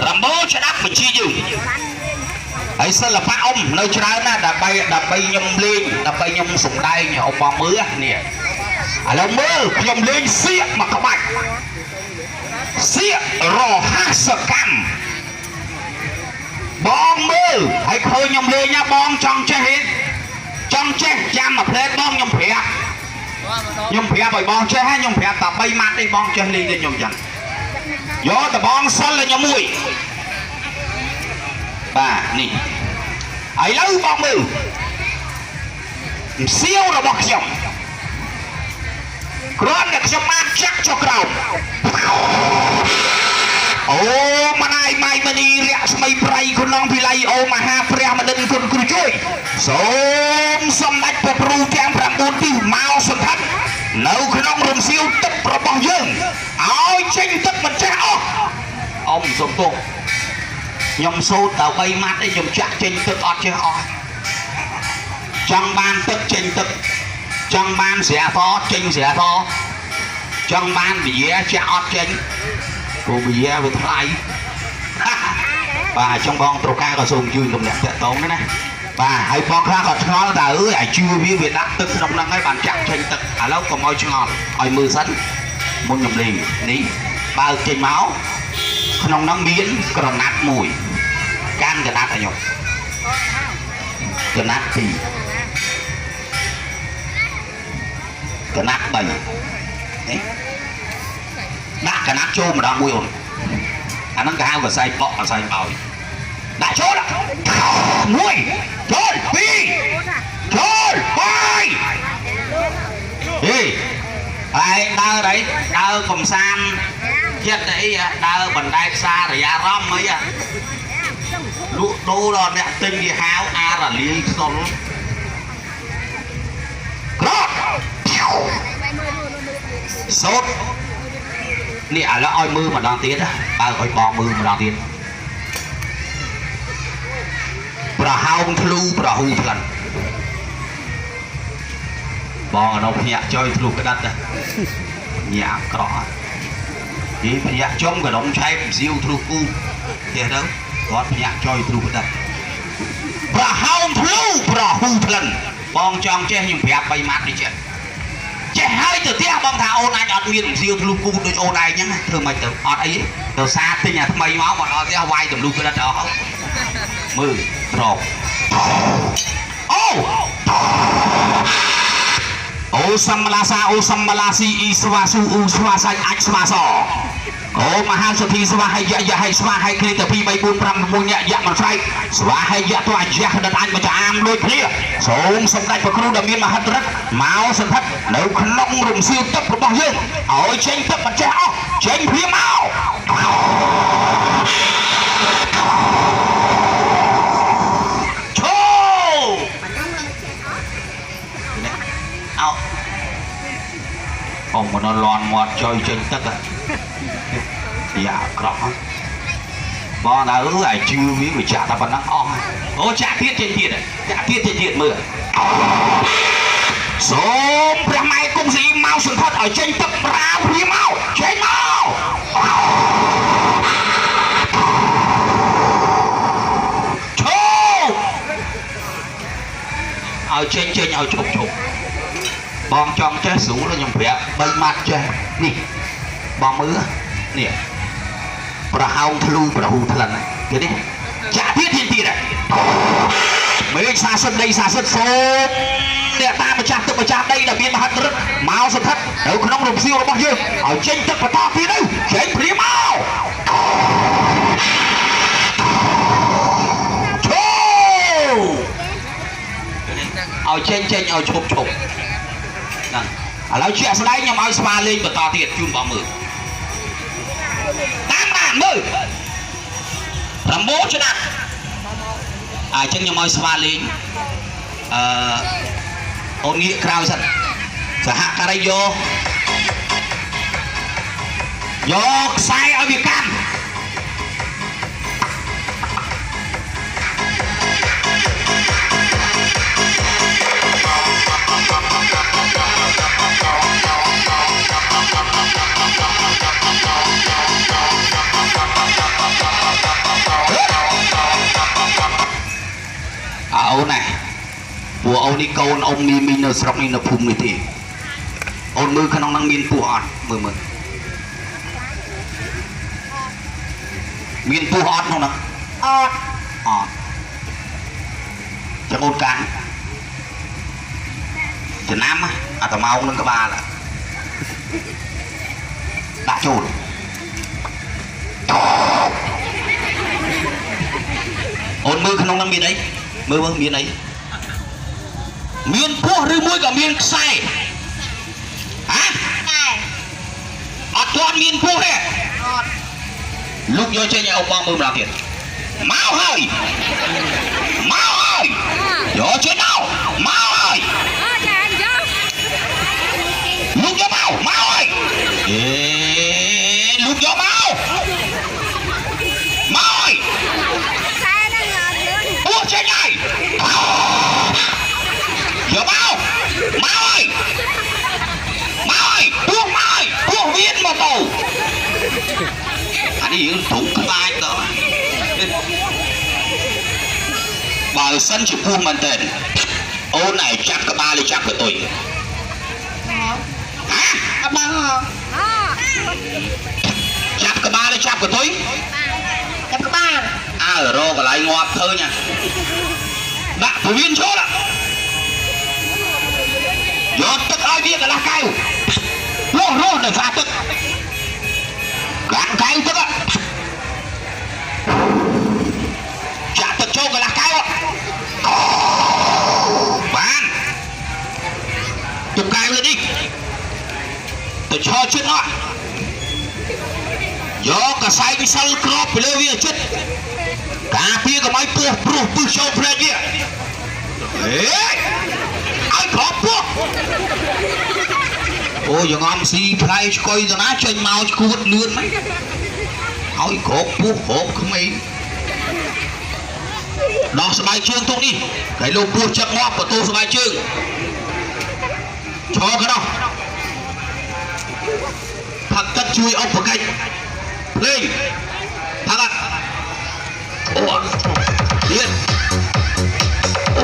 rầm bố cho đắp mình chi dùm ấy sao là phá ông nơi trái na đã bay nhom lên đã bay nhom sủng đai nhà ông bò mưa nè lòng mưa nhom lên xịa mà các bạn xịa rò ha sợ cam bong mưa hãy khơi nhom lên nha bong trong che hết trong che chăm mà phê bong nhom phê bởi bong che hay nhom phê tập bay mặt đi bong che lên để nhom chẳng gió tập bong xanh là nhom mùi bà nè ấy lâu bong mưa siêu là bọc chồng con được cho mang chắc cho cầu ô mà này mày mà đi rẽ mày bray con long vì lấy ô mà ha pre mà đừng con cùi chui sớm xong đánh bột ru trang làm bốn tiêu mau xuân thắt nấu con long rừng siêu tức rồi bong dương ôi tranh tức mình cháo ông giống tôi nhom số tàu bay mát đấy nhom chặt tranh tức ọt chứ ọt trong ban tức tranh tức trong ban sẽ phó tranh sẽ phó trong ban bị dễ chặt ọt tranh cô bị dễ với thay và trong bong trâu ca có dùng chui cùng đẹp tệ tốn đấy này và hai bong khác còn khó đã ứ ai chưa biết việc đắc tức trong năng ấy bạn chặt tranh tức à lâu còn môi cho ngọt oi mưa sẵn muốn nhầm liền ní bao trên máu không nóng biến còn nát mùi can cái nát là nhục cái nát thì cái nát bầy nát cái nát trôm mà đang mùi hồn anh nó cao và say bọ say bòi đã chốt ạ nuôi chốt đi chốt bay đi ai đau đấy đau cầm san chết đấy đau bàn tay xa rồi ra rom mấy à lũ đô rồi nè tinh gì háo a là liên son sốt nè là oi mưa mà đang tiến á ba oi bò mưa mà đang tiến bà hao thlu bà hu thần bò nó nhẹ chơi thlu cái đất á nhẹ cỏ đi nhẹ trong cái đống cháy siêu thlu cu thế đâu có nhẹ chơi thlu cái đất bà hao thlu bà hu thần bong trong che nhưng phép bay mát đi chứ trẻ hai từ tiếc bong thảo ôn anh ở nguyên siêu thlu cu đôi ôn này nhá thường mày từ ở ấy từ xa tới nhà mày máu mà nó sẽ quay tầm lu cái đất đó mười rồi ô sambalasa ô sambalasi iswasu uswasai achwaso ô mà han soti swa hay dạ hay swa hay kia từ phi bay buôn pram buôn nhẹ dạ mà say swa hay dạ tôi anh dạ đợt anh mà cho am đôi kia sống sống đại và kêu đầm miên mà hết rất máu sân thất nếu khăn long rừng siêu tấp của bao nhiêu ở trên tấp mặt treo trên phía máu ông mà nó lon mọt chơi trên tất à dạ rõ bò đã ứ ai chưa biết người trả ta vẫn đang on ô trả thiết trên thiệt này trả thiết trên thiệt mưa số ra mai công gì mau sừng thật ở trên tập ra phía mau trên mau ở trên ở chụp bong trong trái sủ nó nhung phép bay mặt chơi nè bong mưa nè bà hao thlu bà hù thần này cái đấy chả thiết thiên tiền này mấy xa sân đây xa sân số nè ta mà chạm tức mà chạm đây là biên mà rất máu sân thất đâu không đồng siêu nó bao nhiêu ở trên tức và to phía đâu trên phía máu ở trên ở chụp nói chuyện sau đấy nhưng mà oi spa lên và to thiệt chun vào mười tám bạn mười làm bố cho đặt chân nhưng mà oi spa lên ôn nghĩa crowd sân sẽ hạ cái đây vô sai ở Việt Nam ពួកអូននេះកូនôngមីនៅស្រុកនេះនៅភូមិនេះទេអូនមើលក្នុងហ្នឹងមានពស់អត់មើលមានពស់អត់ក្នុងហ្នឹងអត់ចាំអូនកាន់ចំណាំអាត្មានឹងក្បាលដាក់ចូលអូនមើលក្នុងហ្នឹងមានអីមើលមានអីមានពស់ឬមួយក៏មានខ្សែហ៎អត់ទាន់មានពស់ទេអត់លោកយកចេញឲ្យអូបងមើលម្ដងទៀតមកហើយយកចេញមកហើយចាយកលោកយកមកហើយលោកយកមកហើយខ្សែហ្នឹងអត់លឿនពស់ចេញហើយយកមកហើយពស់វៀនមកទៅអានេះយើងទុំខ្លាចដល់បើសិនជាពស់មែនតើអូនឯងចាប់ក្បាលឬចាប់កតុយអត់ដឹងចាប់ក្បាលឬចាប់កតុយចាប់ក្បាលអើរកកន្លែងងាប់ឃើញដាក់ពវៀនចូលយកទឹកឲ្យវាកន្លះកែវរស់នៅស្អាតទឹកកាន់កែវទឹកចាក់ទឹកចូលកន្លះកែវបានទឹកកែវនេះទៅឈរជិតអត់យកកសែវិសិលក្របពីលើវាជិតការពារកុំឲ្យពស់ព្រោះពឹសចូលភ្នែកវាឲ្យក្របពស់អូយើងអំស៊ីផ្លែឆ្កុយទៅណាចេញមកឈួតលឿនហ្នឹងឲ្យក្របពស់ក្របក្មេងដោះស្បែកជើងទុកនេះគេលោកពស់ចឹកងាប់បន្ទោស្បែកជើងឈរក៏ដោះផឹកទឹកជួយអុបប្រកិច្ចភ្លេងផឹកអត់អូទៀតអូ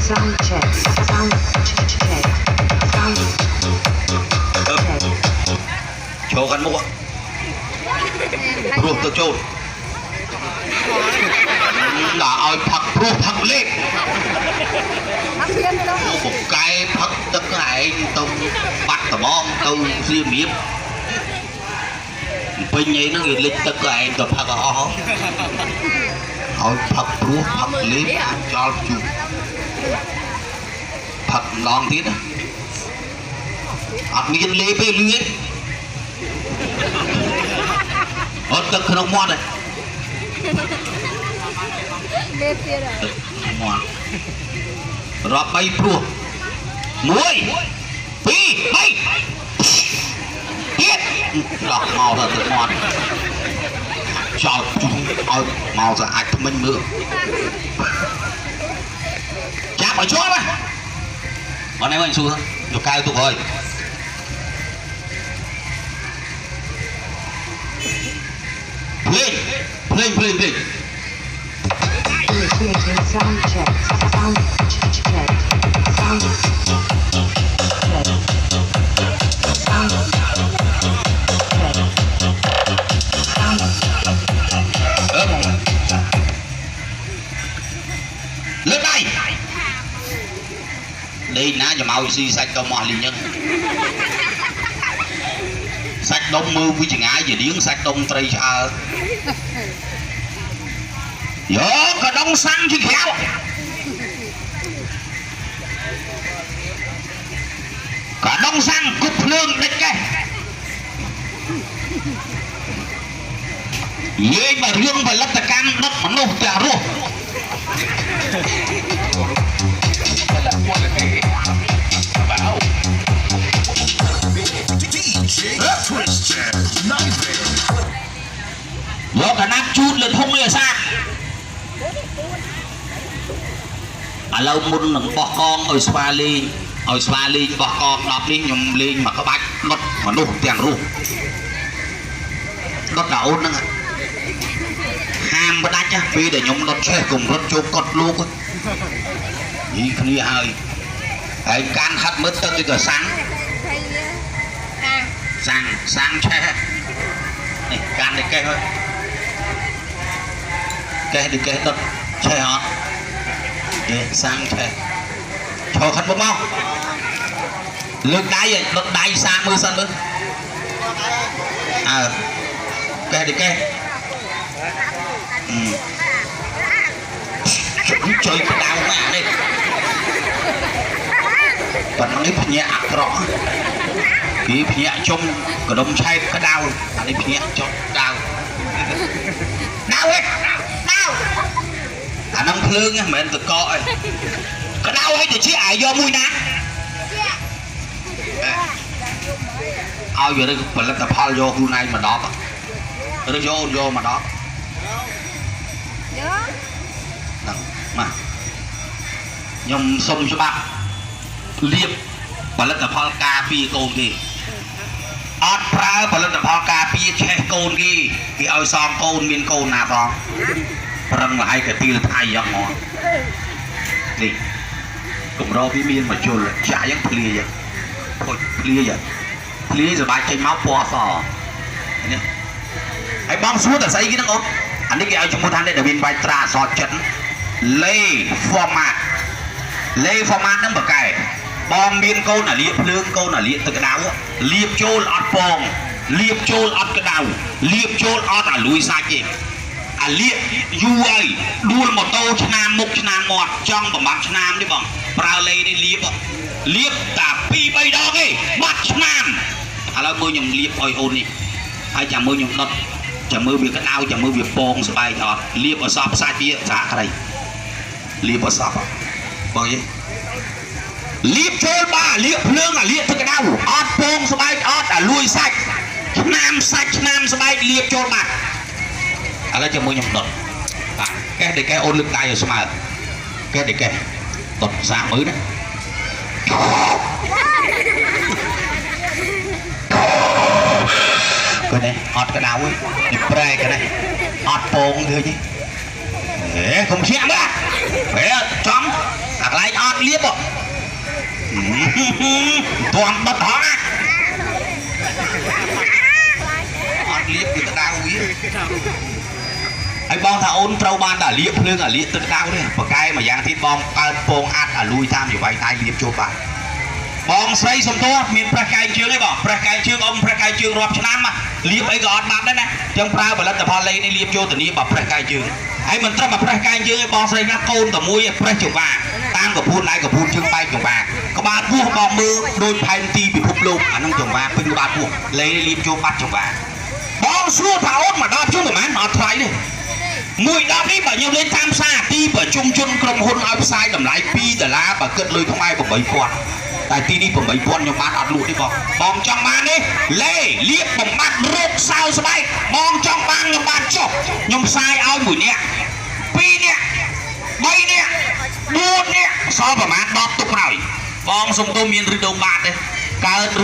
Sound check. Sound check. Sound check. ចូលកាន់មុខព្រោះទៅចូលដាក់ឲ្យផឹកព្រោះផឹកលេបអូបកែផឹកទឹកឯងទៅបាត់ត្មងទៅសៀមៀបពេញឯហ្នឹងវាលិចទឹកឯងទៅផឹកអស់ឲ្យផឹកព្រោះផឹកលេបចោលជុំផឹកម្ដងទៀតអត់មានលេបទេលឿនអត់ទឹកក្នុងមាត់ទេលេបទៀតមាត់រាប់3ព្រោះ1 2 3ទៀតដោះមកទៅទឹកមាត់ចោលជុំឲ្យមកស្អាតថ្មិញមើលចាប់ឲ្យជាប់អត់នេះវិញសួរយកកៅទុកហើយភ្លេង Initiating sound check. Sound check. Sound check. Sound check. Lên đây đi ná cho mau xi sạch câu mò liền nhân sạch đông mưa với chừng ái gì điếng sạch đông tây cha vô cả đông xăng chứ khéo cả đông xăng cục lương địch cái vậy mà riêng phải lắp tạc can đất mà nộp trả ruột vô cả nắp chút lên không nghe xa lâu muốn nâng bỏ con ở spa ly ឲ្យស្វាលេងបោះក10នេះខ្ញុំលេងមកក្បាច់ដុតមនុស្សទាំងរូបដុតដល់អូនហ្នឹងហាមបដាច់ណាពេលដែលខ្ញុំដុតឆេះកុំរត់ចូលកត់លោកយីគ្នាហើយកាន់ហាត់មើលទឹកទៅសាំងឆេះនេះកាន់នេះកេះហើយកេះនេះកេះដុតឆេះអត់គេសាំងឆេះឈរខាត់មកលើកដៃឲ្យដុតដៃសាមើលសិនមើលកេះនេះកេះជួយក្តៅណាស់នេះប៉ុន្តែនេះភ្ញាក់អាក្រក់គេភ្ញាក់ជុំកដុំឆែកក្តៅអានេះភ្ញាក់ចុះក្តៅអានឹងភ្លើងមិនមែនតកកឯងក្តៅឲ្យទៅជាអាយយកមួយណាឲ្យវារឹកផលិតផលយកខ្លួនឯងមក10ឬយកមក10ហ្នឹងមកខ្ញុំសុំច្បាប់លាបផលិតផលការពារកូនគេអត់ប្រើផលិតផលការពារឆេះកូនគេឲ្យសំកូនមានកូនណាផងប្រឹងលហើយកាទីលថៃយ៉ាងហ្មងនេះកម្រវាមានមកជុលចាក់យ៉ាងភ្លាយ៉ាងភ្លាសបាយចេញមកពណ៌សនេះហើយបងសួរតែស្អីគេហ្នឹងអូនអានេះគេឲ្យជំនួសថានេះដែលមានបាយត្រាអក្សរចិនលេ format ហ្នឹងបកែបងមានកូនអាលៀកភ្លើងកូនអាលៀកទឹកក្តៅលៀបចូលអត់ពងលៀបចូលអត់ក្តៅលៀបចូលអត់អាលួយសាច់ទេអាលៀកយូរហើយដួលម៉ូតូឆ្នាំមុខឆ្នាំមាត់ចង់ប្រមាណឆ្នាំនេះបងប្រើលេនេះលៀបតែ2-3ដងទេបាត់ឆ្នាំឥឡូវមើលខ្ញុំលៀបឲ្យអូននេះហើយចាំមើលខ្ញុំដុតចាំមើលវាក្តៅចាំមើលវាពងស្បែកអត់លៀបឲ្យសោះផ្សាច់វាសាក្រីលៀបឲ្យសោះបងយីលៀបចូលបាលៀបភ្លើងអាលៀបទឹកក្តៅអត់ពងស្បែកអត់អាលួយសាច់ឆ្នាំស្បែកលៀបចូលបាត់ឥឡូវចាំមើលខ្ញុំដុតបាទកេះដូចកេះអូនលើកដៃឲ្យស្មើកេះដូចកេះដុតសាមើលណាកនេះអត់ក្តៅទេប្រែកនេះអត់ពងធ្វើទេកុំជាមើលចំអាកន្លែងអត់លៀបទាន់ដុតហងអត់លៀបគឺក្តៅវាហើយបងថាអូនត្រូវបានតែលៀបភ្លើងអាលៀបទឹកក្តៅទេប្រកែមួយយ៉ាងទៀតបងកើតពងអាត់អាលួយតាមច្បាយដៃលៀបចូលបាត់បងស្រីសំទោសមានប្រេះកែងជើងទេបងប្រេះកែងជើងអ៊ំប្រេះកែងជើងរាប់ឆ្នាំលៀបអីក៏អត់បាត់ដែរណាចឹងប្រើផលិតផលលេងនេះលៀបចូលធានាបើប្រេះកែងជើងហើយមិនត្រឹមតែប្រេះកែងជើងទេបងស្រីណាកូនតែមួយប្រេះចង្វាតាមកពូនដៃកពូនជើងបែកចង្វាក្បាលពោះបងមើលដូចផែនទីពិភពលោកអានឹងចង្វាពេញក្បាលពោះលេងលៀបចូលបាត់ចង្វាបងសួរថាអូនមកដល់ជុំប្រហែលអត់ថ្លៃទេមួយ10នេះបើខ្ញុំលេងតាមផ្សារទីប្រជុំជនក្រុមហ៊ុនឲ្យផ្សាយតម្លៃ$2បើគិតលុយខ្មែរ8,000តែទីនេះ8,000ខ្ញុំបានអត់លក់ទេបងចង់បានទេលេលៀបបំបត្តិរោគសើស្បែកបងចង់បានខ្ញុំបានចុះខ្ញុំផ្សាយឲ្យ1នាក់2នាក់3នាក់4នាក់សល់ប្រហែល10ទុកក្រោយបងសុំទោសមានឬដូងបាតទេកើត